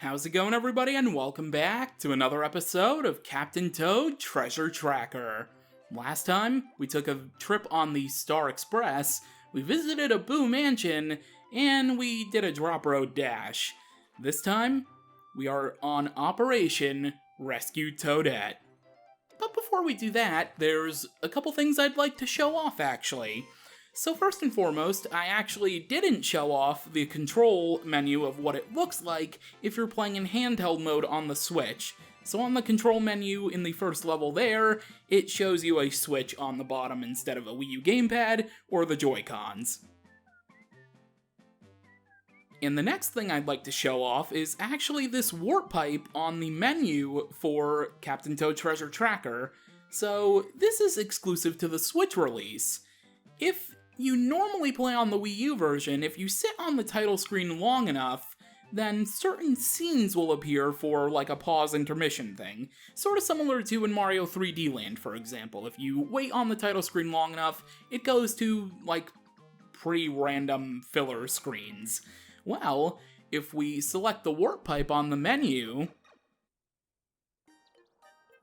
How's it going, everybody, and welcome back to another episode of Captain Toad Treasure Tracker. Last time, we took a trip on the Star Express, we visited a Boo Mansion, and we did a Drop Road Dash. This time, we are on Operation Rescue Toadette. But before we do that, there's a couple things I'd like to show off, actually. So first and foremost, I actually didn't show off the control menu of what it looks like if you're playing in handheld mode on the Switch. So on the control menu in the first level there, it shows you a Switch on the bottom instead of a Wii U gamepad or the Joy-Cons. And the next thing I'd like to show off is actually this warp pipe on the menu for Captain Toad Treasure Tracker. So this is exclusive to the Switch release. If you normally play on the Wii U version, if you sit on the title screen long enough, then certain scenes will appear for like a pause intermission thing. Sort of similar to in Mario 3D Land, for example. If you wait on the title screen long enough, it goes to like pretty random filler screens. Well, if we select the warp pipe on the menu,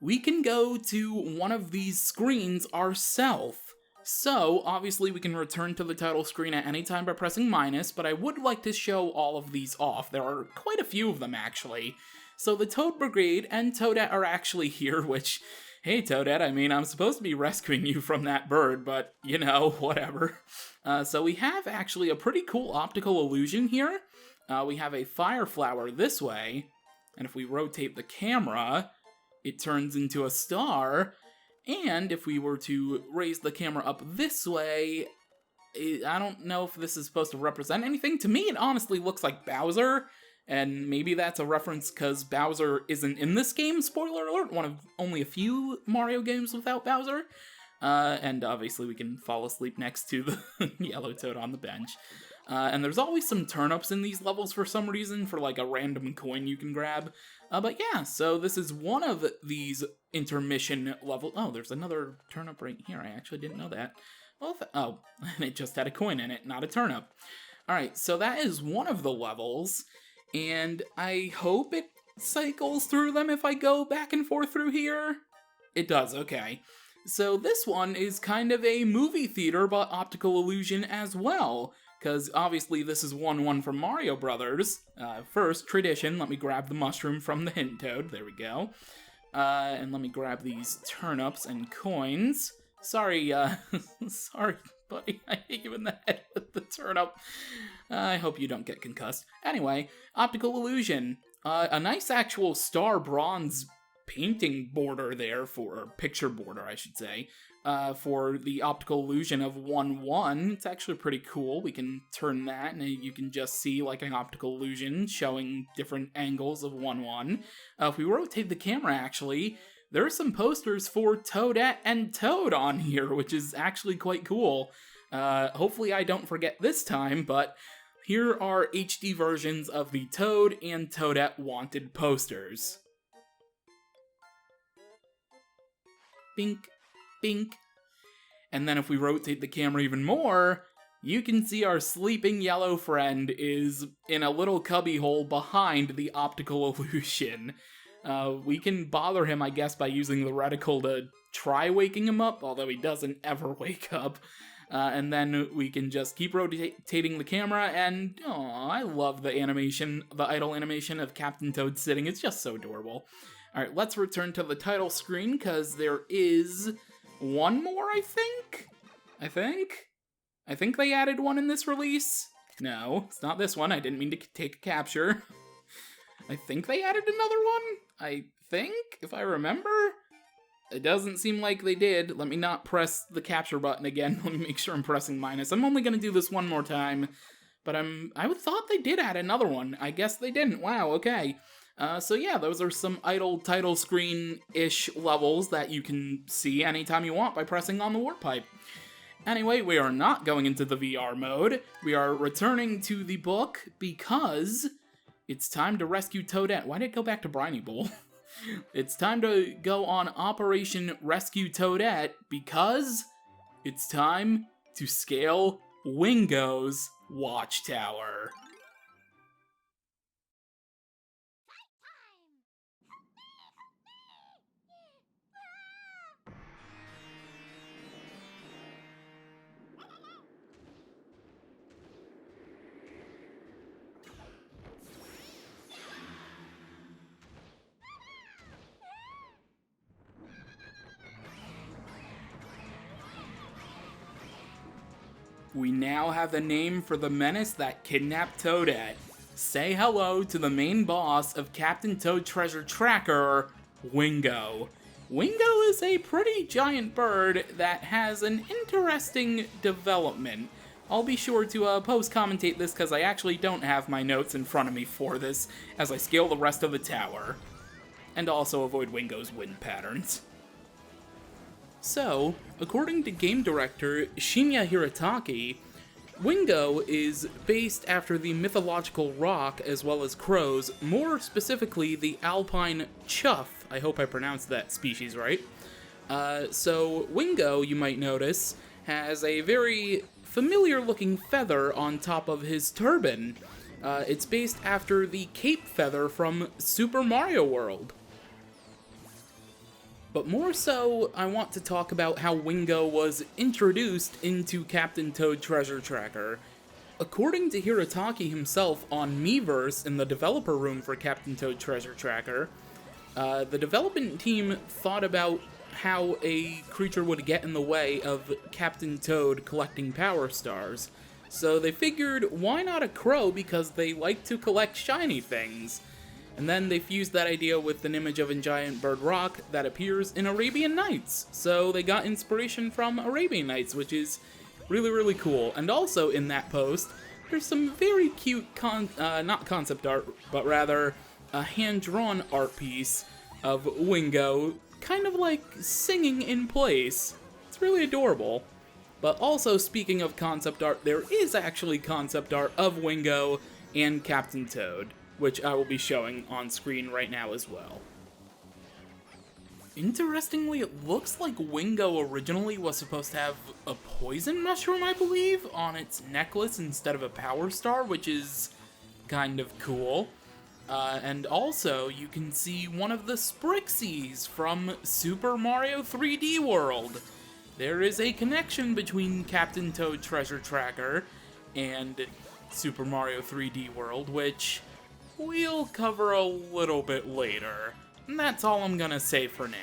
we can go to one of these screens ourselves. So, obviously we can return to the title screen at any time by pressing minus, but I would like to show all of these off. There are quite a few of them, actually. So the Toad Brigade and Toadette are actually here, which, hey Toadette, I mean, I'm supposed to be rescuing you from that bird, but, you know, whatever. So we have actually a pretty cool optical illusion here. We have a fire flower this way, and if we rotate the camera, it turns into a star. And if we were to raise the camera up this way, I don't know if this is supposed to represent anything. To me, it honestly looks like Bowser, and maybe that's a reference because Bowser isn't in this game, spoiler alert, one of only a few Mario games without Bowser. And obviously we can fall asleep next to the yellow toad on the bench. And there's always some turnips in these levels for some reason, for like a random coin you can grab. But yeah, so this is one of these intermission levels. Oh, there's another turnip right here. I actually didn't know that. Well, oh, and it just had a coin in it, not a turnip. Alright, so that is one of the levels, and I hope it cycles through them if I go back and forth through here. It does, okay. So this one is kind of a movie theater, but optical illusion as well. Because obviously this is one from Mario Brothers. First, tradition, let me grab the mushroom from the hint toad. There we go. And let me grab these turnips and coins. Sorry, sorry, buddy. I hit you in the head with the turnip. I hope you don't get concussed. Anyway, optical illusion. A nice actual star bronze painting border there or picture border, I should say. For the optical illusion of 1-1. It's actually pretty cool. We can turn that and you can just see like an optical illusion showing different angles of 1-1. If we rotate the camera, actually, there are some posters for Toadette and Toad on here, which is actually quite cool. Hopefully I don't forget this time, but here are HD versions of the Toad and Toadette wanted posters. Bink. Bink. And then if we rotate the camera even more, you can see our sleeping yellow friend is in a little cubby hole behind the optical illusion. We can bother him, I guess, by using the reticle to try waking him up, although he doesn't ever wake up. And then we can just keep rotating the camera, and I love the animation, the idle animation of Captain Toad sitting. It's just so adorable. Alright, let's return to the title screen, because there is one more, I think? I think they added one in this release. No, it's not this one. I didn't mean to take a capture. I think they added another one? I think, if I remember? It doesn't seem like they did. Let me not press the capture button again. Let me make sure I'm pressing minus. I'm only gonna do this one more time, but I thought they did add another one. I guess they didn't. Wow, okay. So yeah, those are some idle title screen-ish levels that you can see anytime you want by pressing on the warp pipe. Anyway, we are not going into the VR mode. We are returning to the book because it's time to rescue Toadette. Why did it go back to Briny Bowl? It's time to go on Operation Rescue Toadette because it's time to scale Wingo's Watchtower. we now have a name for the menace that kidnapped Toadette. Say hello to the main boss of Captain Toad Treasure Tracker, Wingo. Wingo is a pretty giant bird that has an interesting development. I'll be sure to post-commentate this because I actually don't have my notes in front of me for this as I scale the rest of the tower. And also avoid Wingo's wind patterns. So, according to game director Shinya Hirataki, Wingo is based after the mythological rock as well as crows, more specifically the alpine chough. I hope I pronounced that species right. So Wingo, you might notice, has a very familiar looking feather on top of his turban. It's based after the cape feather from Super Mario World. But more so, I want to talk about how Wingo was introduced into Captain Toad Treasure Tracker. According to Hirataki himself on Miiverse in the developer room for Captain Toad Treasure Tracker, the development team thought about how a creature would get in the way of Captain Toad collecting Power Stars. So they figured, why not a crow, because they like to collect shiny things. And then they fused that idea with an image of a giant bird rock that appears in Arabian Nights. So they got inspiration from Arabian Nights, which is really, really cool. And also in that post, there's some very cute, not concept art, but rather a hand-drawn art piece of Wingo, kind of like singing in place. It's really adorable. But also, speaking of concept art, there is actually concept art of Wingo and Captain Toad, which I will be showing on screen right now as well. Interestingly, it looks like Wingo originally was supposed to have a poison mushroom, I believe, on its necklace instead of a power star, which is kind of cool. And also, you can see one of the Sprixies from Super Mario 3D World. There is a connection between Captain Toad Treasure Tracker and Super Mario 3D World, which we'll cover a little bit later. And that's all I'm gonna say for now.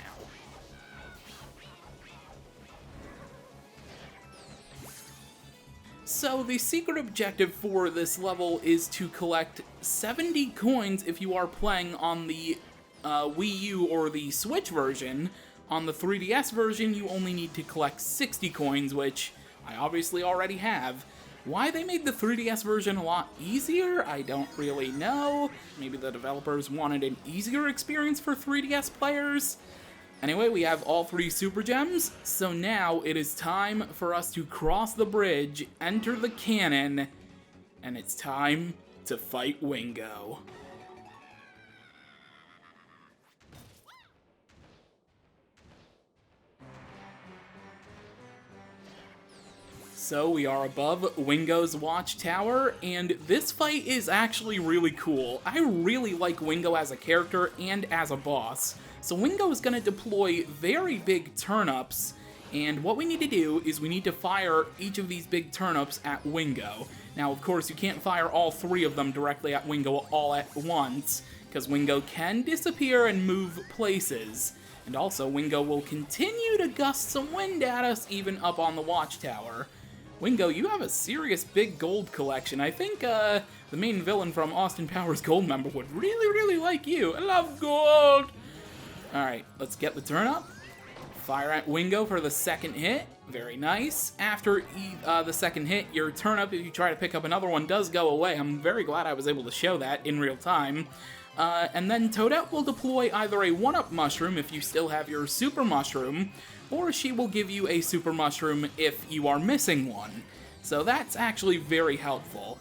So the secret objective for this level is to collect 70 coins if you are playing on the Wii U or the Switch version. On the 3DS version, you only need to collect 60 coins, which I obviously already have. Why they made the 3DS version a lot easier, I don't really know. Maybe the developers wanted an easier experience for 3DS players. Anyway, we have all 3 Super Gems, so now it is time for us to cross the bridge, enter the cannon, and it's time to fight Wingo. So we are above Wingo's Watchtower, and this fight is actually really cool. I really like Wingo as a character and as a boss. So Wingo is going to deploy very big turnips, and what we need to do is we need to fire each of these big turnips at Wingo. Now, of course, you can't fire all 3 of them directly at Wingo all at once, because Wingo can disappear and move places. And also, Wingo will continue to gust some wind at us even up on the Watchtower. Wingo, you have a serious big gold collection. I think the main villain from Austin Powers Gold Member would really, really like you. I love gold! Alright, let's get the turnip. Fire at Wingo for the second hit. Very nice. After the second hit, your turnip, if you try to pick up another one, does go away. I'm very glad I was able to show that in real time. And then Toadette will deploy either a 1-up mushroom if you still have your super mushroom, or she will give you a super mushroom if you are missing one. So that's actually very helpful.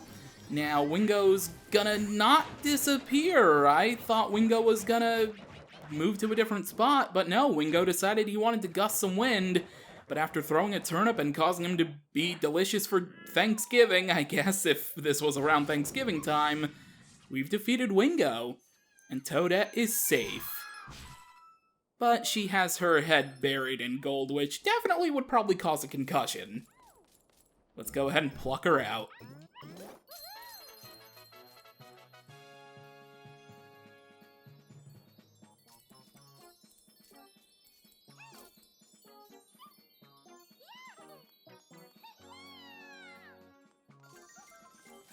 Now, Wingo's gonna not disappear. I thought Wingo was gonna move to a different spot, but no, Wingo decided he wanted to gust some wind, but after throwing a turnip and causing him to be delicious for Thanksgiving, I guess if this was around Thanksgiving time, we've defeated Wingo, and Toadette is safe. But she has her head buried in gold, which definitely would probably cause a concussion. Let's go ahead and pluck her out.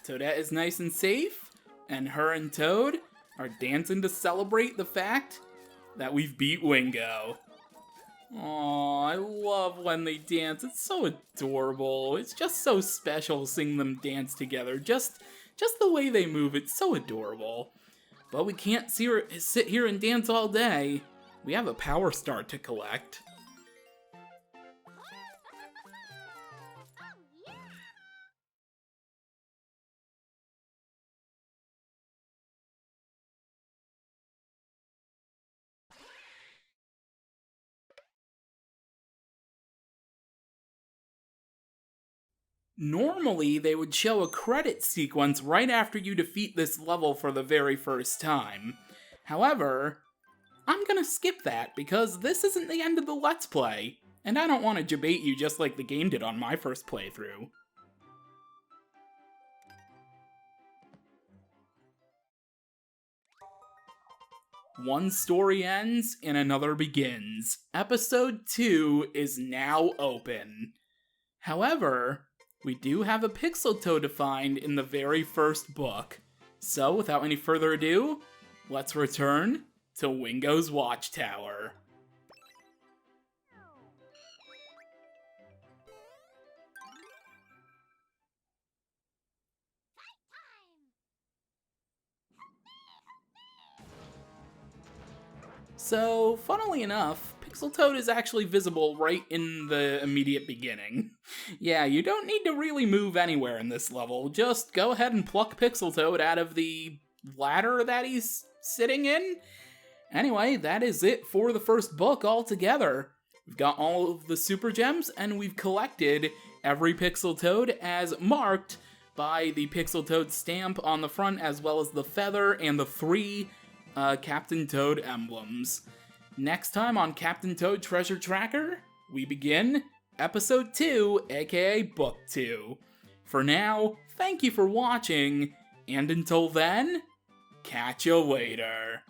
Toadette is nice and safe, and her and Toad are dancing to celebrate the fact that we've beat Wingo. Aww, I love when they dance. It's so adorable. It's just so special seeing them dance together. Just the way they move, it's so adorable. But we can't sit here and dance all day. We have a power star to collect. Normally, they would show a credit sequence right after you defeat this level for the very first time. However, I'm gonna skip that because this isn't the end of the Let's Play, and I don't want to debate you just like the game did on my first playthrough. One story ends and another begins. Episode 2 is now open. However, we do have a Pixel Toad to find in the very first book. So, without any further ado, let's return to Wingo's Watchtower. So, funnily enough, Pixel Toad is actually visible right in the immediate beginning. Yeah, you don't need to really move anywhere in this level, just go ahead and pluck Pixel Toad out of the ladder that he's sitting in. Anyway, that is it for the first book altogether. We've got all of the Super Gems, and we've collected every Pixel Toad as marked by the Pixel Toad stamp on the front, as well as the feather and the 3 Captain Toad emblems. Next time on Captain Toad Treasure Tracker, we begin Episode 2, aka Book 2. For now, thank you for watching, and until then, catch you later.